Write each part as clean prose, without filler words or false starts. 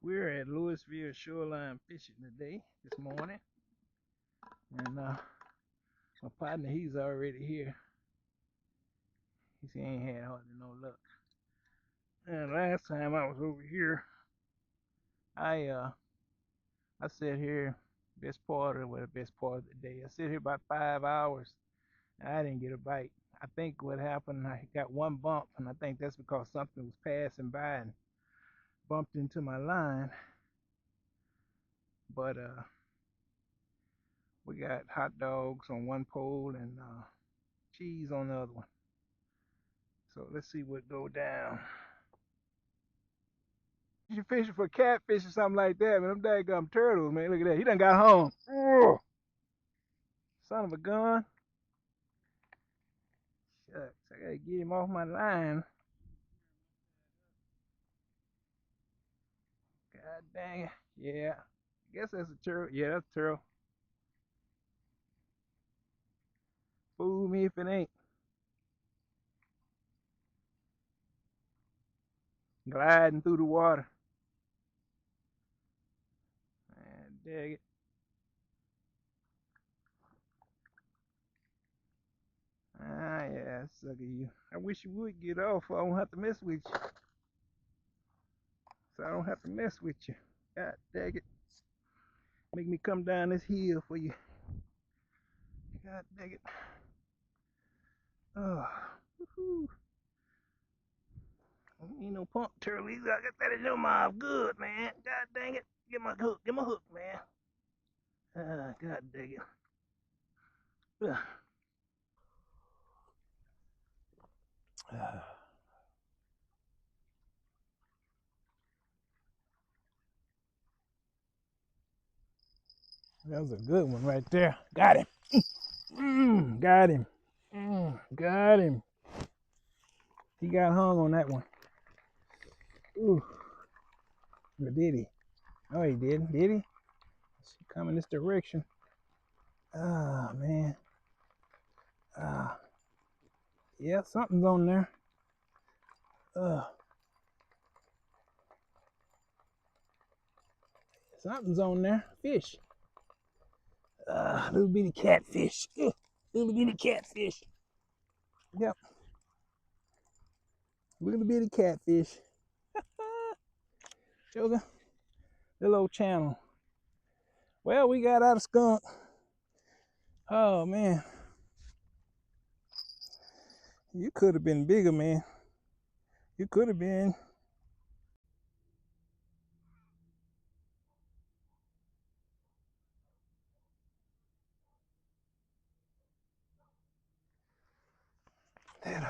We're at Louisville shoreline fishing today, this morning, and my partner, he's already here. He ain't had hardly no luck. And last time I was over here, I I sat here best part of the day. I sit here about 5 hours, and I didn't get a bite. I think what happened, I got one bump, and I think that's because something was passing by and bumped into my line. But we got hot dogs on one pole and cheese on the other one. So let's see what go down. You fishing for catfish or something like that, man. Them daggum turtles, man. Look at that. He done got home. Ugh. Son of a gun. Shucks, I gotta get him off my line. God dang it. Yeah. I guess that's a turtle. Yeah, that's a turtle. Fool me if it ain't. Gliding through the water. Man, dang it. Ah, yeah, suck at you. I wish you would get off so I don't have to mess with you. So I don't have to mess with you. God dang it. Make me come down this hill for you. God dang it. Oh, woohoo. Ain't no pump turtle. I got that in your mouth good, man. God dang it. Get my hook. Get my hook, man. God dang it. Ugh. That was a good one right there. Got him. Got him. Got him. He got hung on that one. Ooh. Or did he? No, he didn't. Did he? She come in this direction. Ah, man. Yeah, something's on there. Something's on there. Fish. Little bitty catfish. Little bitty catfish. Yep. Little bitty catfish. Sugar. Little old channel. Well, we got out of skunk. Oh, man. You could have been bigger, man. You could have been. That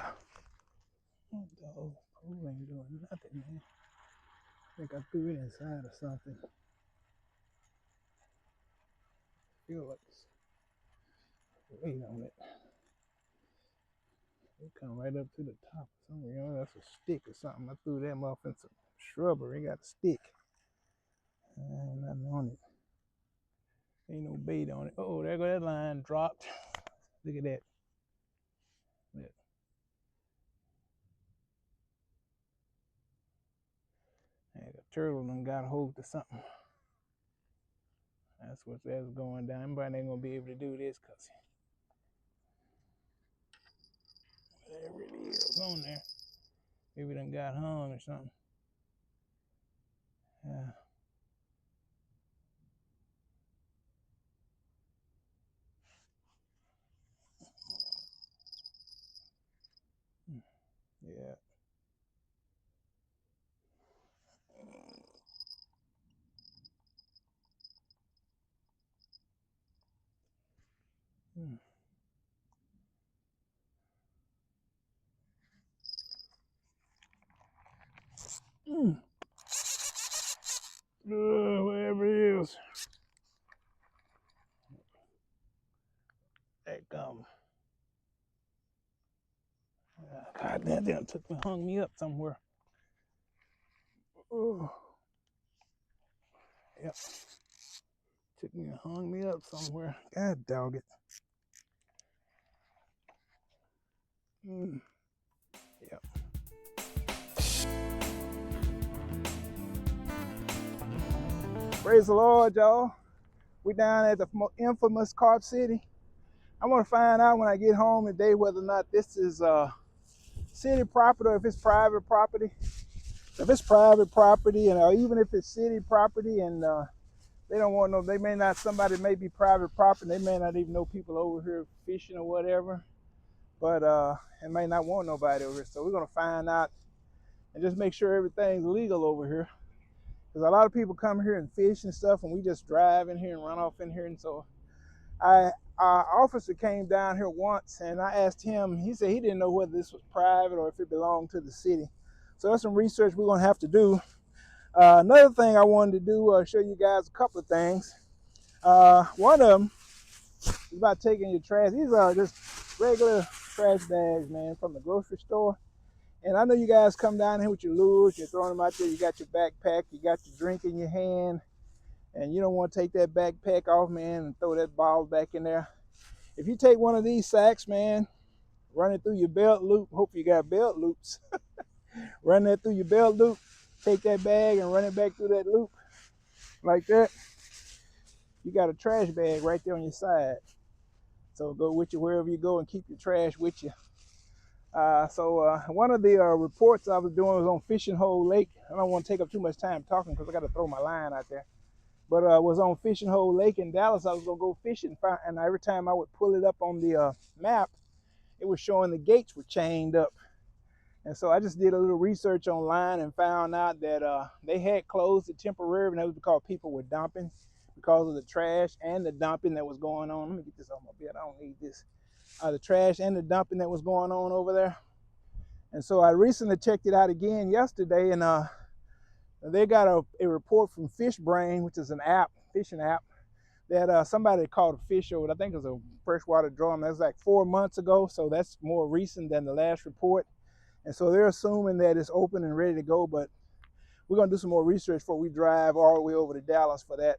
dog pole ain't doing nothing, man. I think I threw it inside or something. Feel like it's weight on it. It come right up to the top or something. You know, that's a stick or something. I threw that off in some shrubbery. It got a stick. Ain't nothing on it. Ain't no bait on it. Oh, there go that line dropped. Look at that. Look. Hey, the turtle done got a hold of something. That's going down. Everybody ain't gonna be able to do this because whatever it is on there, maybe done got hung or something. Yeah. Yeah. Mm. Whatever it is. That gum. God damn, it took me, hung me up somewhere. Oh. Yep. Took me and hung me up somewhere. God dog it. Yep. Praise the Lord, y'all. We down at the infamous Carp City. I want to find out when I get home today whether or not this is city property or if it's private property. If it's private property, and even if it's city property, and they don't want no, they may not. Somebody may be private property. They may not even know people over here fishing or whatever. But it may not want nobody over here. So we're gonna find out and just make sure everything's legal over here. Because a lot of people come here and fish and stuff, and we just drive in here and run off in here. And so our officer came down here once, and I asked him. He said he didn't know whether this was private or if it belonged to the city. So that's some research we're gonna have to do. Another thing I wanted to do, show you guys a couple of things. One of them is about taking your trash. These are just regular trash bags, man, from the grocery store. And I know you guys come down here with your lures, you're throwing them out there, you got your backpack, you got your drink in your hand, and you don't want to take that backpack off, man, and throw that ball back in there. If you take one of these sacks, man, run it through your belt loop, hope you got belt loops, run that through your belt loop, take that bag and run it back through that loop, like that. You got a trash bag right there on your side. So go with you wherever you go and keep your trash with you. One of the reports I was doing was on Fishing Hole Lake. I don't want to take up too much time talking because I got to throw my line out there. But was on Fishing Hole Lake in Dallas. I was going to go fishing, and every time I would pull it up on the map, it was showing the gates were chained up. And so I just did a little research online and found out that they had closed it temporarily, and that was because people were dumping because of the trash and the dumping that was going on. Let me get this off my bed. I don't need this. The trash and the dumping that was going on over there. And so I recently checked it out again yesterday, and they got a report from Fish Brain, which is an app, fishing app, that somebody caught a fish over, I think it was a freshwater drum. That was like 4 months ago, so that's more recent than the last report. And so they're assuming that it's open and ready to go, but we're going to do some more research before we drive all the way over to Dallas for that.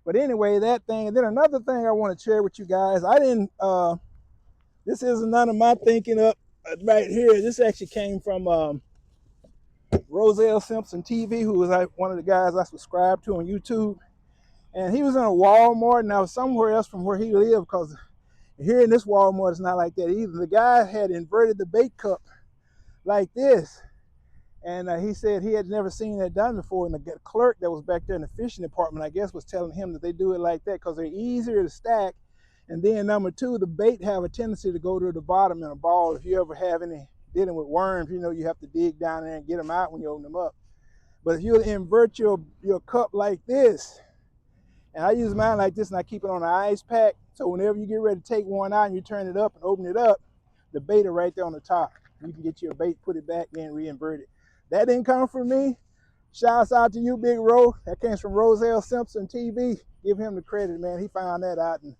But anyway, that thing. And then another thing I want to share with you guys. This isn't none of my thinking up right here. This actually came from Roselle Simpson TV, who was one of the guys I subscribe to on YouTube. And he was in a Walmart, and I was somewhere else from where he lived, because here in this Walmart, it's not like that either. The guy had inverted the bait cup like this. And he said he had never seen that done before. And the clerk that was back there in the fishing department, I guess, was telling him that they do it like that because they're easier to stack. And then number two, the bait have a tendency to go to the bottom in a ball. If you ever have any dealing with worms, you know you have to dig down there and get them out when you open them up. But if you invert your cup like this, and I use mine like this, and I keep it on an ice pack, so whenever you get ready to take one out and you turn it up and open it up, the bait are right there on the top. You can get your bait, put it back, then re-invert it. That didn't come from me. Shouts out to you, Big Ro. That came from Roselle Simpson TV. Give him the credit, man. He found that out. And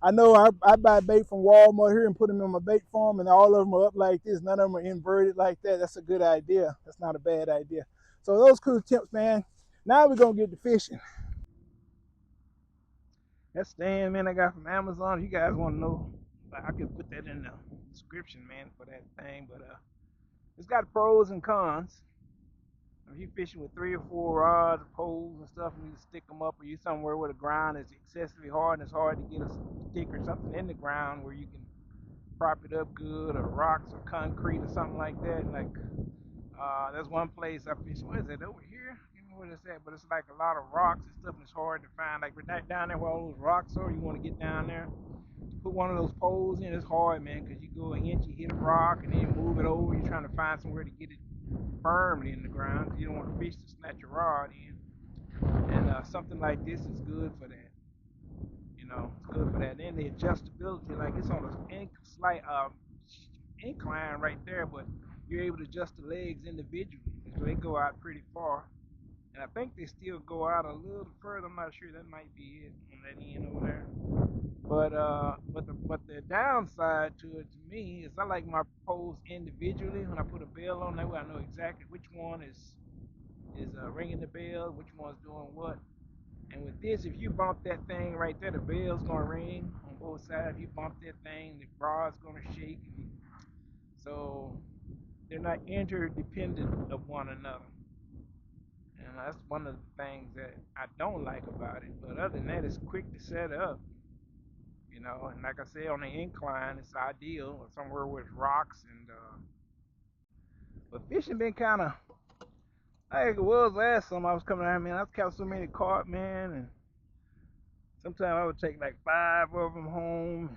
I know I buy bait from Walmart here and put them in my bait farm, and all of them are up like this. None of them are inverted like that. That's a good idea. That's not a bad idea. So those cool tips, man. Now we're going to get to fishing. That stand, man, I got from Amazon. If you guys want to know, I could put that in the description, man, for that thing. But it's got pros and cons. If you're fishing with 3 or 4 rods, poles, and stuff, and you stick them up, or you somewhere where the ground is excessively hard and it's hard to get a stick or something in the ground where you can prop it up good, or rocks or concrete or something like that. Like there's one place I fished. What is it over here? You know what it's at? But it's like a lot of rocks and stuff, and it's hard to find. Like right down there where all those rocks are, you want to get down there. Put one of those poles in. It's hard, man, because you go an inch, you hit a rock, and then you move it over. You're trying to find somewhere to get it firmly in the ground. You don't want a fish to snatch your rod in. And something like this is good for that. You know, it's good for that. And then the adjustability, like it's on a slight incline right there, but you're able to adjust the legs individually, so they go out pretty far. And I think they still go out a little further. I'm not sure. That might be it on that end over there. But the downside to it to me is I like my poles individually. When I put a bell on that way, I know exactly which one is ringing the bell, which one's doing what. And with this, if you bump that thing right there, the bell's gonna ring on both sides. If you bump that thing, the rod's gonna shake. So they're not interdependent of one another. and that's one of the things that I don't like about it. But other than that, it's quick to set up, and like I said, on the incline, it's ideal, or somewhere with rocks and. But fishing been kind of like it was last summer. I was coming out, man. I've caught so many carp, man, and sometimes I would take like 5 of them home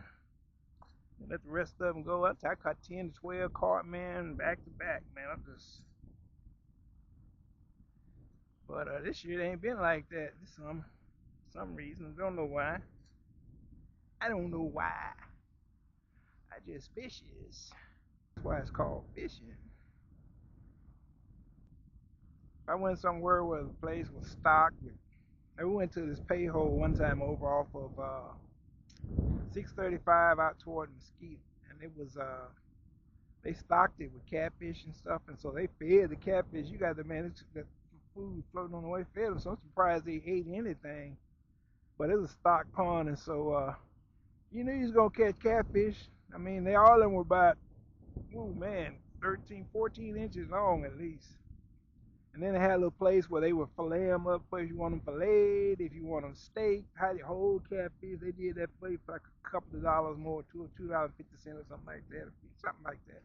and let the rest of them go. I caught 10 to 12 carp, man, back to back, man. But this year it ain't been like that this summer. For some reason, I don't know why. I don't know why. I just fishes. That's why it's called fishing. I went somewhere where the place was stocked. We went to this pay hole one time over off of 635 out toward Mesquite, and it was they stocked it with catfish and stuff, and so they fed the catfish. You got the man, the food floating on the way, fed them. So I'm surprised they ate anything. But it was a stock pond, and so you knew you was gonna catch catfish. I mean, they all of them were about, oh man, 13, 14 inches long at least. And then they had a little place where they would fillet them up if you want them filleted, if you want them steaked, how the whole catfish. They did that place for like a couple of dollars more, $2.50 or something like that, something like that.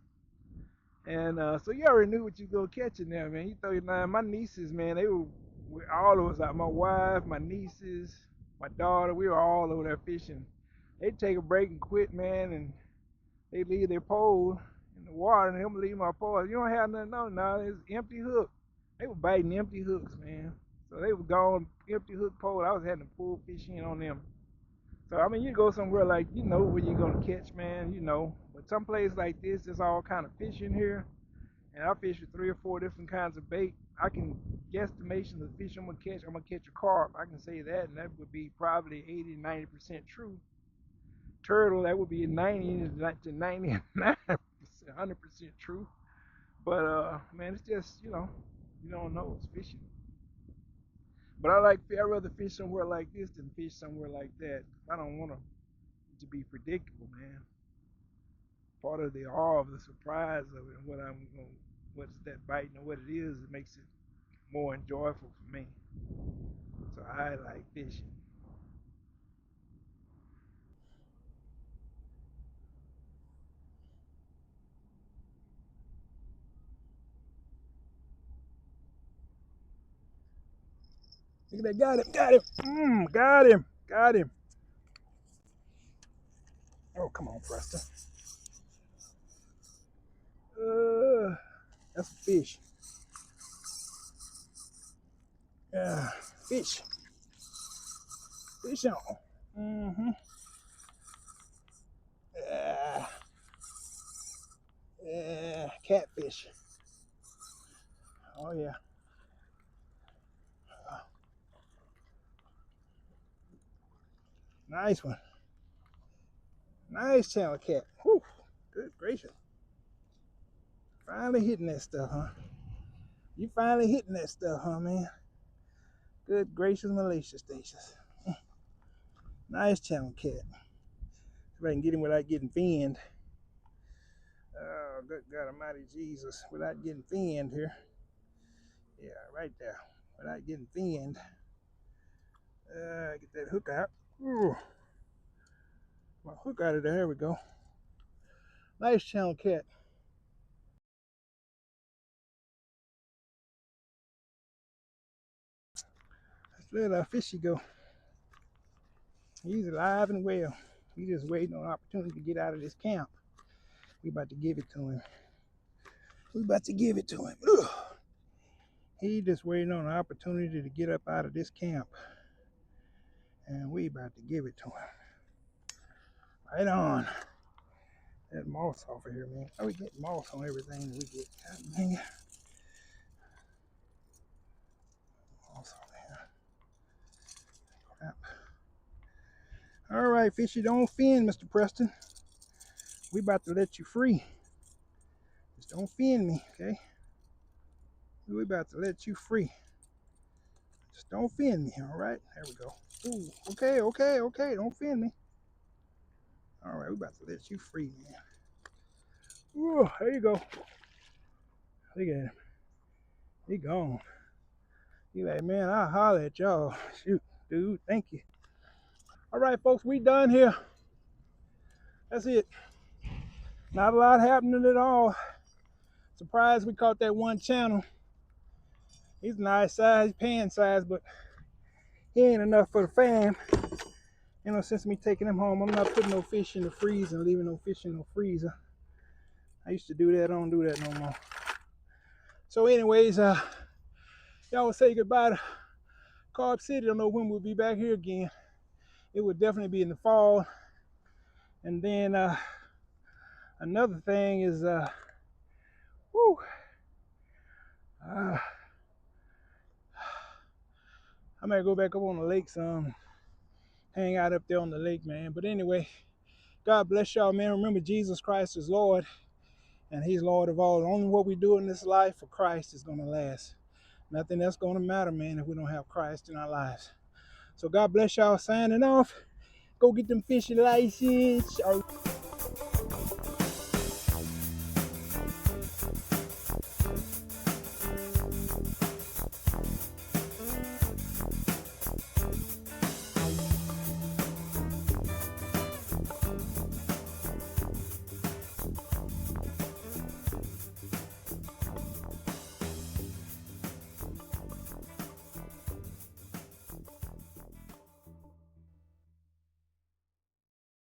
And so you already knew what you go catch in there, man. You throw your line. My nieces, man, they were all of us out. My wife, my nieces, my daughter, we were all over there fishing. They'd take a break and quit, man, and they leave their pole in the water, and them leave my pole. You don't have nothing on now. It's empty hook. They were biting empty hooks, man. So they were gone empty hook pole. I was having to pull fish in on them. So I mean, you go somewhere like where you're gonna catch, man. But some place like this, there's all kind of fish in here, and I fish with 3 or 4 different kinds of bait. I can guesstimation the fish I'm gonna catch. I'm gonna catch a carp. I can say that, and that would be probably 80 to 90% true. Turtle, that would be 90 to 99%, 100% true. But man, it's just you don't know. It's fishing. But I'd rather fish somewhere like this than fish somewhere like that. I don't want to be predictable, man. Part of the awe of the surprise of it and what's that biting and what it is, it makes it more enjoyable for me. So I like fishing. Look at that, got him, got him. Oh, come on, Preston. Uh, that's a fish. Yeah, fish. Fish on. Mm-hmm. Yeah, yeah, catfish. Oh yeah. Uh, nice one. Nice channel cat. Whew. Good gracious. Finally hitting that stuff, huh? You finally hitting that stuff, huh, man? Good gracious, Malaysia stations. Nice channel cat. If I can get him without getting finned. Oh, good God Almighty Jesus. Without getting finned here. Yeah, right there. Without getting finned. Get that hook out. Ooh. My hook out of there. There we go. Nice channel cat. Let's let our fishy go. He's alive and well. He's just waiting on an opportunity to get out of this camp. We about to give it to him. We about to give it to him. Ugh. He just waiting on an opportunity to get up out of this camp. And we about to give it to him. Right on. That moss off of here, man. How we get moss on everything that we get? God dang it. Moss on here. Crap. All right, fishy, don't offend, Mr. Preston. We about to let you free. Just don't offend me, okay? We about to let you free. Just don't offend me, all right? There we go. Ooh, okay. Don't offend me. All right, we about to let you free, man. Ooh, there you go. Look at him. He gone. He like, man, I'll holler at y'all. Shoot, dude, thank you. All right, folks, we done here. That's it. Not a lot happening at all. Surprised we caught that one channel. He's nice size, pan size, but he ain't enough for the fam. You know, since me taking him home, I'm not putting no fish in the freezer and leaving no fish in no freezer. I used to do that. I don't do that no more. So anyways, y'all will say goodbye to Carb City. I don't know when we'll be back here again. It would definitely be in the fall. And then another thing is, whew, I might go back up on the lake some, hang out up there on the lake, man. But anyway, God bless y'all, man. Remember, Jesus Christ is Lord, and He's Lord of all. Only what we do in this life for Christ is going to last. Nothing else going to matter, man, if we don't have Christ in our lives. So God bless y'all. Signing off. Go get them fishing license.